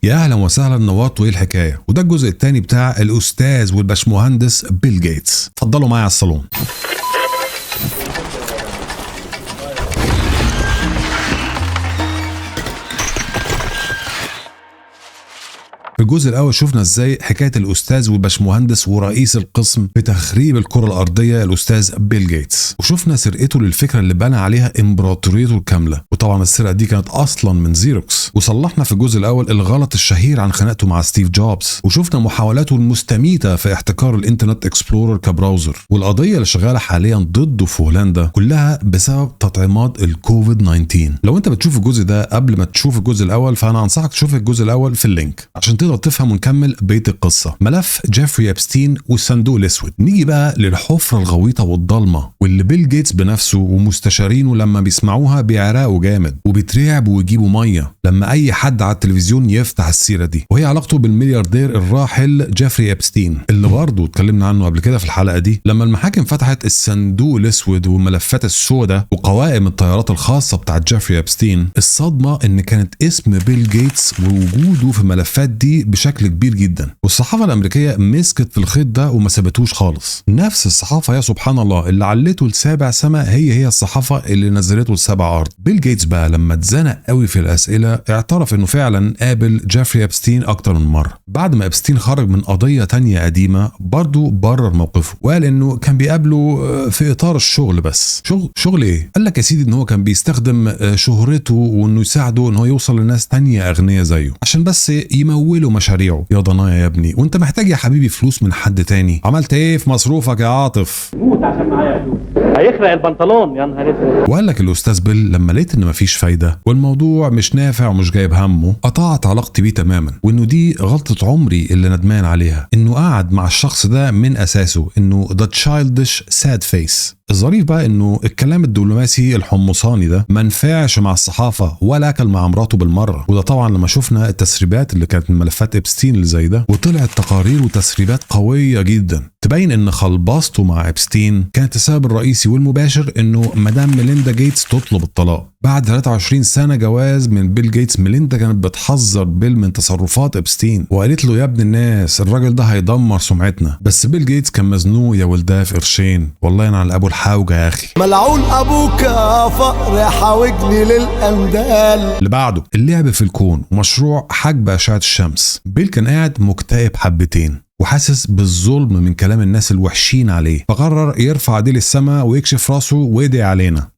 يا اهلا وسهلا نوات، وايه الحكايه؟ وده الجزء الثاني بتاع الاستاذ والباشمهندس بيل جيتس. اتفضلوا معايا على الصالون. في الجزء الاول شفنا ازاي حكايه الاستاذ والباشمهندس ورئيس القسم في تخريب الكره الارضيه الاستاذ بيل جيتس، وشفنا سرقته للفكره اللي بنى عليها امبراطوريته الكامله، وطبعا السرقه دي كانت اصلا من زيروكس. وصلحنا في الجزء الاول الغلط الشهير عن خناقته مع ستيف جوبز، وشفنا محاولاته المستميته في احتكار الانترنت اكسبلورر كبراوزر، والقضيه اللي شغاله حاليا ضده في هولندا كلها بسبب تطعيمات الكوفيد 19. لو انت بتشوف الجزء ده قبل ما تشوف الجزء الاول فانا انصحك تشوف الجزء الاول في اللينك عشان تقدر تفهم ونكمل بقيه القصه. ملف جيفري إبستين والصندوق الاسود. نيجي بقى للحفره الغويطه والضلمه واللي بيل جيتس بنفسه ومستشارينه لما بيسمعوها بيعرقوا جامد وبيترعبوا ويجيبوا ميه لما اي حد على التلفزيون يفتح السيره دي، وهي علاقته بالملياردير الراحل جيفري إبستين اللي برضه اتكلمنا عنه قبل كده في الحلقه دي. لما المحاكم فتحت الصندوق الاسود والملفات السوداء وقوائم الطيارات الخاصه بتاعت جيفري إبستين، الصدمه ان كانت اسم بيل جيتس ووجوده في الملفات دي بشكل كبير جدا، والصحافه الامريكيه مسكت في الخيط ده وما سابتوش خالص. نفس الصحافه يا سبحان الله اللي علته لسابع سما هي الصحافه اللي نزلته لسبع ارض. بيل جيتس بقى لما اتزنق قوي في الاسئله اعترف انه فعلا قابل جيفري إبستين اكتر من مره. بعد ما إبستين خرج من قضيه تانية قديمه برضه برر موقفه وقال انه كان بيقابله في اطار الشغل بس. شغل ايه؟ قال لك يا سيدي ان هو كان بيستخدم شهرته وانه يساعده ان هو يوصل لناس تانية اغنياء زيه عشان بس يمولوا مشاريعه. يا ضنايا يا ابني، وانت محتاج يا حبيبي فلوس من حد تاني؟ عملت ايه في مصروفك يا عاطف؟ موت عشان معايا فلوس، هيخرق البنطلون يا نهار اسود. وقال لك الاستاذ بيل لما لقيت ان مفيش فايده والموضوع مش نافع ومش جايب همه قطعت علاقتي بيه تماما، وانه دي غلطه عمري اللي ندمان عليها، انه قعد مع الشخص ده من اساسه، انه the childish sad face. الظريف بقى انه الكلام الدبلوماسي الحمصاني ده ما نفعش مع الصحافه ولا اكل مع مراته بالمره، وده طبعا لما شفنا التسريبات اللي كانت من ملفات إبستين اللي زي ده، وطلعت تقارير وتسريبات قويه جدا تبين ان خلباسته مع إبستين كانت السبب الرئيسي والمباشر انه مدام ميليندا جيتس تطلب الطلاق. بعد 23 سنه جواز من بيل جيتس، ميليندا كانت بتحذر بيل من تصرفات إبستين وقالت له يا ابن الناس الراجل ده هيدمر سمعتنا، بس بيل جيتس كان مزنوق يا ولدها في قرشين، والله انا على ابو الحوجه يا اخي. ملعون ابوك يا فقر حاوجني للاندال. اللي بعده اللعب في الكون ومشروع حجب اشعه الشمس. بيل كان قاعد مكتئب حبتين وحاسس بالظلم من كلام الناس الوحشين عليه، فقرر يرفع ايديه للسماء ويكشف راسه ويدعي علينا.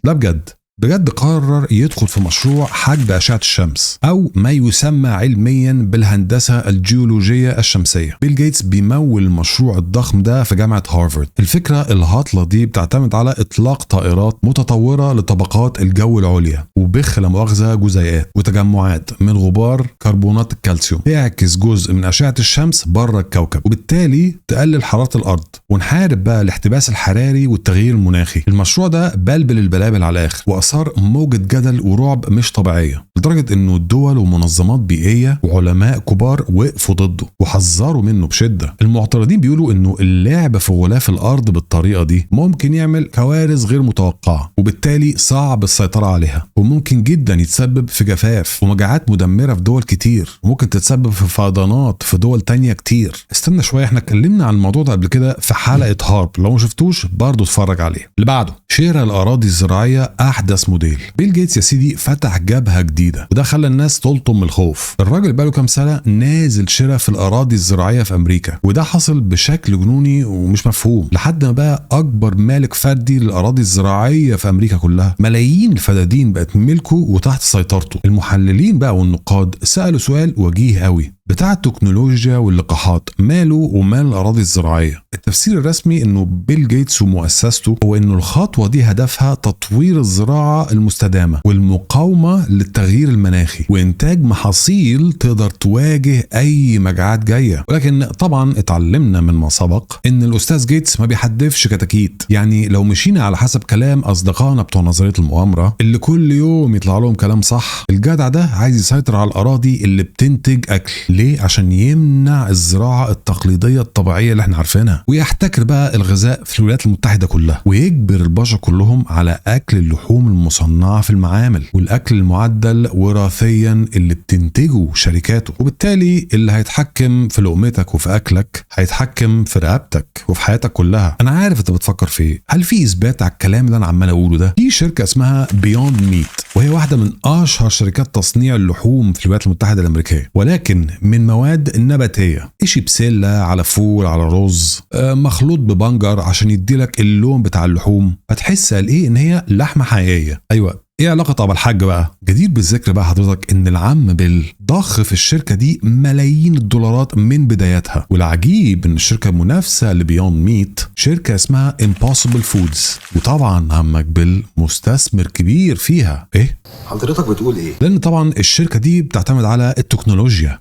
لا بجد قرر يدخل في مشروع حجب أشعة الشمس أو ما يسمى علميا بالهندسة الجيولوجية الشمسية. بيل جيتس بيمول المشروع الضخم ده في جامعة هارفارد. الفكرة الهاطلة دي بتعتمد على إطلاق طائرات متطورة لطبقات الجو العليا وبخ لا مؤاخذة جزيئات وتجمعات من غبار كربونات الكالسيوم تعكس جزء من أشعة الشمس بره الكوكب، وبالتالي تقلل حرارة الأرض ونحارب بقى الاحتباس الحراري والتغيير المناخي. المشروع ده بلبل البلابل على الآخر وأثار موجة جدل ورعب مش طبيعية، لدرجة انه الدول ومنظمات بيئية وعلماء كبار وقفوا ضده وحذروا منه بشدة. المعترضين بيقولوا انه اللعب في غلاف الارض بالطريقة دي ممكن يعمل كوارث غير متوقعة وبالتالي صعب السيطرة عليها، وممكن جدا يتسبب في جفاف ومجاعات مدمرة في دول كتير، وممكن تتسبب في فيضانات في دول تانية كتير. استنى شوية، احنا اتكلمنا عن الموضوع ده قبل كده في حلقة هارب، لو ما شفتوش برضو اتفرج عليه. اللي بعده شراء الاراضي الزراعية احدث موديل. بيل جيتس يا سيدي فتح جبهة جديدة وده خلى الناس تلطم من الخوف. الراجل بقاله كام سنة نازل شراء في الأراضي الزراعية في أمريكا، وده حصل بشكل جنوني ومش مفهوم لحد ما بقى أكبر مالك فردي للأراضي الزراعية في أمريكا كلها. ملايين الفدادين بقت ملكه وتحت سيطرته. المحللين بقى والنقاد سألوا سؤال وجيه قوي بتاع التكنولوجيا واللقاحات، ماله ومال الأراضي الزراعية؟ التفسير الرسمي انه بيل جيتس ومؤسسته هو انه الخطوة دي هدفها تطوير الزراعة المستدامة والمقاومة للتغيير المناخي وانتاج محاصيل تقدر تواجه اي مجاعات جاية. ولكن طبعا اتعلمنا من ما سبق ان الاستاذ جيتس ما بيحدفش كتاكيت، يعني لو مشينا على حسب كلام اصدقائنا بتوع نظرية المؤامرة اللي كل يوم يطلع لهم كلام صح، الجدع ده عايز يسيطر على الأراضي اللي بتنتج اكل ليه؟ عشان يمنع الزراعه التقليديه الطبيعيه اللي احنا عارفينها، ويحتكر بقى الغذاء في الولايات المتحده كلها، ويجبر البشر كلهم على اكل اللحوم المصنعه في المعامل والاكل المعدل وراثيا اللي بتنتجه شركاته. وبالتالي اللي هيتحكم في لقمتك وفي اكلك هيتحكم في رقبتك وفي حياتك كلها. انا عارف انت بتفكر في ايه. هل في اثبات على الكلام اللي انا عمال اقوله ده؟ في شركه اسمها بيوند ميت، وهي واحده من اشهر شركات تصنيع اللحوم في الولايات المتحده الامريكيه، ولكن من مواد نباتيه، اشي بسله على فول على رز مخلوط ببنجر عشان يديلك اللون بتاع اللحوم، فتحس قال ايه ان هي لحمه حقيقيه. ايوه، ايه علاقه ابو الحاج بقى؟ جدير بالذكر بقى حضرتك ان العم بيل ضخ في الشركه دي ملايين الدولارات من بدايتها، والعجيب ان الشركه المنافسه لبيوند ميت شركه اسمها امبوسيبل فودز، وطبعا عمك بيل مستثمر كبير فيها. ايه حضرتك بتقول ايه؟ لان طبعا الشركه دي بتعتمد على التكنولوجيا.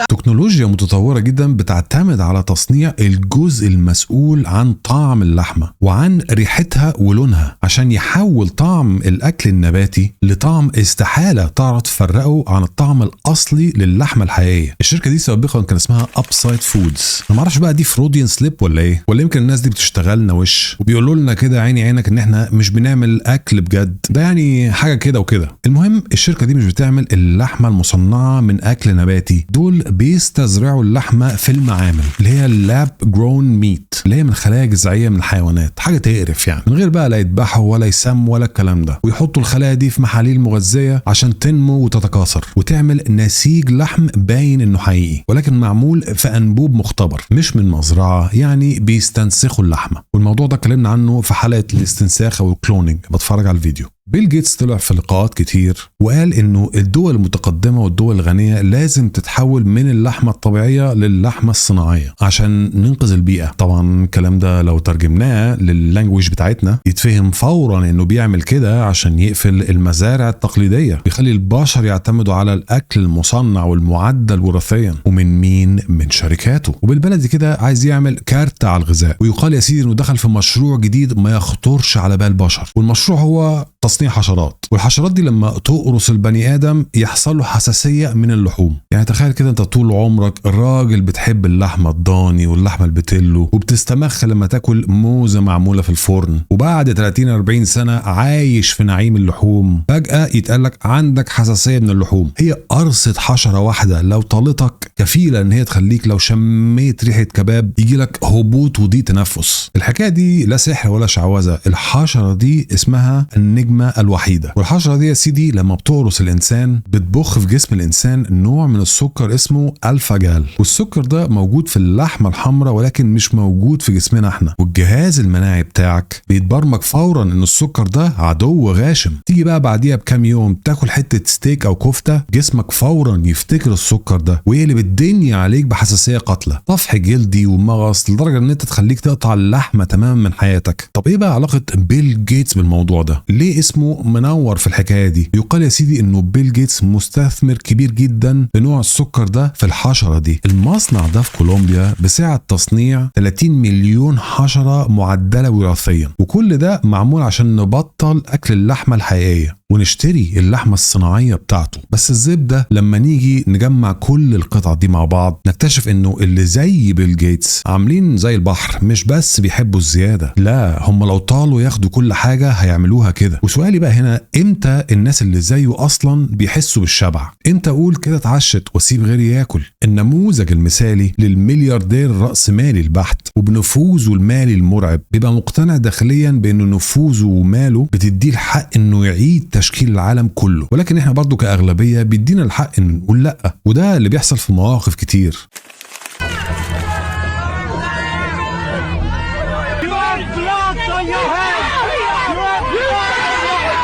تكنولوجيا متطوره جدا بتعتمد على تصنيع الجزء المسؤول عن طعم اللحمه وعن ريحتها ولونها، عشان يحول طعم الاكل النباتي لطعم استحاله تعرف تفرقه عن الطعم الاصلي للحمه الحقيقيه. الشركه دي سابقا كان اسمها ابسايد فودز. انا ما اعرفش بقى دي فروديان سليب ولا ايه، ولا يمكن الناس دي بتشتغلنا وش وبيقولوا لنا كده عيني عينك ان احنا مش بنعمل اكل بجد، ده يعني حاجه كده وكده. المهم الشركه دي مش بتعمل اللحمه المصنعه من اكل نباتي، دول بيستزرعوا اللحمه في المعامل اللي هي اللاب جرون ميت، اللي هي من خلايا جذعيه من الحيوانات، حاجه تقرف يعني، من غير بقى لا يذبحوا ولا يسموا ولا الكلام ده، ويحطوا الخلايا دي في محاليل مغذيه عشان تنمو وتتكاثر وتعمل نسيج لحم باين انه حقيقي، ولكن معمول في انبوب مختبر مش من مزرعه، يعني بيستنسخوا اللحمه. والموضوع ده اتكلمنا عنه في حلقه الاستنساخ او الكلونينج، بتفرج على الفيديو. بيل جيتس طلع في لقاءات كتير وقال انه الدول المتقدمه والدول الغنيه لازم تتحول من اللحمه الطبيعيه للحمه الصناعيه عشان ننقذ البيئه. طبعا الكلام ده لو ترجمناه لللانجويج بتاعتنا يتفهم فورا انه بيعمل كده عشان يقفل المزارع التقليديه، بيخلي البشر يعتمدوا على الاكل المصنع والمعدل وراثيا. ومن مين؟ من شركاته. وبالبلدي كده عايز يعمل كارت على الغذاء. ويقال يا سيدي انه دخل في مشروع جديد ما يخطرش على بال البشر، والمشروع هو تصنيع حشرات. والحشرات دي لما تقرص البني ادم يحصل له حساسيه من اللحوم. يعني تخيل كده انت طول عمرك راجل بتحب اللحمه الضاني واللحمه البتلو وبتستمخ لما تاكل موزه معموله في الفرن، وبعد 30-40 سنه عايش في نعيم اللحوم فجاه يتقالك عندك حساسيه من اللحوم. هي قرصه حشره واحده لو طالتك كفيله ان هي تخليك لو شميت ريحه كباب يجيلك هبوط وضيق تنفس. الحكايه دي لا سحر ولا شعوذه، الحشره دي اسمها النجمه الوحيده. والحشره دي يا سيدي لما بتقرص الانسان بتبخ في جسم الانسان نوع من السكر اسمه الفا جال، والسكر ده موجود في اللحمه الحمراء ولكن مش موجود في جسمنا احنا. والجهاز المناعي بتاعك بيتبرمج فورا ان السكر ده عدو غاشم. تيجي بقى بعديها بكام يوم تاكل حته ستيك او كفته، جسمك فورا يفتكر السكر ده ويقلب الدنيا عليك بحساسيه قاتله، طفح جلدي ومغص لدرجه ان انت تخليك تقطع اللحمه تماما من حياتك. طب ايه بقى علاقه بيل جيتس بالموضوع ده؟ ليه اسمه منور في الحكايه دي؟ يقال يا سيدي انه بيل جيتس مستثمر كبير جدا في نوع السكر ده في الحشره دي. المصنع ده في كولومبيا بسعه تصنيع 30 مليون حشره معدله وراثيا، وكل ده معمول عشان نبطل اكل اللحمه الحقيقيه ونشتري اللحمه الصناعيه بتاعته. بس الزبده لما نيجي نجمع كل القطع دي مع بعض نكتشف انه اللي زي بيل جيتس عاملين زي البحر، مش بس بيحبوا الزياده، لا هم لو طالوا ياخدوا كل حاجه هيعملوها كده. وسؤالي بقى هنا، امتى الناس اللي زيه اصلا بيحسوا بالشبع؟ امتى اقول كده اتعشت واسيب غيري ياكل؟ النموذج المثالي للملياردير الرأسمالي البحت وبنفوذه المالي المرعب بيبقى مقتنع داخليا بانه نفوذه وماله بتديه الحق انه يعيد تشكيل العالم كله، ولكن احنا برضو كأغلبية بيدينا الحق ان نقول لا، وده اللي بيحصل في مواقف كتير.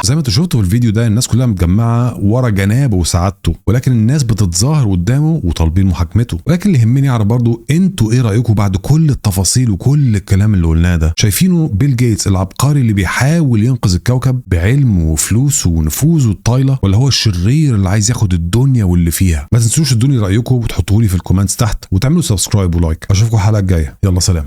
زي ما انتوا شفتوا في الفيديو ده الناس كلها متجمعه ورا جنابه وسعادته، ولكن الناس بتتظاهر قدامه وطالبين محاكمته. ولكن اللي يهمني اعرف برضو انتوا ايه رايكم بعد كل التفاصيل وكل الكلام اللي قلناه ده؟ شايفينه بيل جيتس العبقري اللي بيحاول ينقذ الكوكب بعلمه وفلوسه ونفوذه الطايله، ولا هو الشرير اللي عايز ياخد الدنيا واللي فيها؟ ما تنسوش تدوني رايكم وتحطوه لي في الكومنتس تحت وتعملوا سبسكرايب ولايك. اشوفكم الحلقه الجايه، يلا سلام.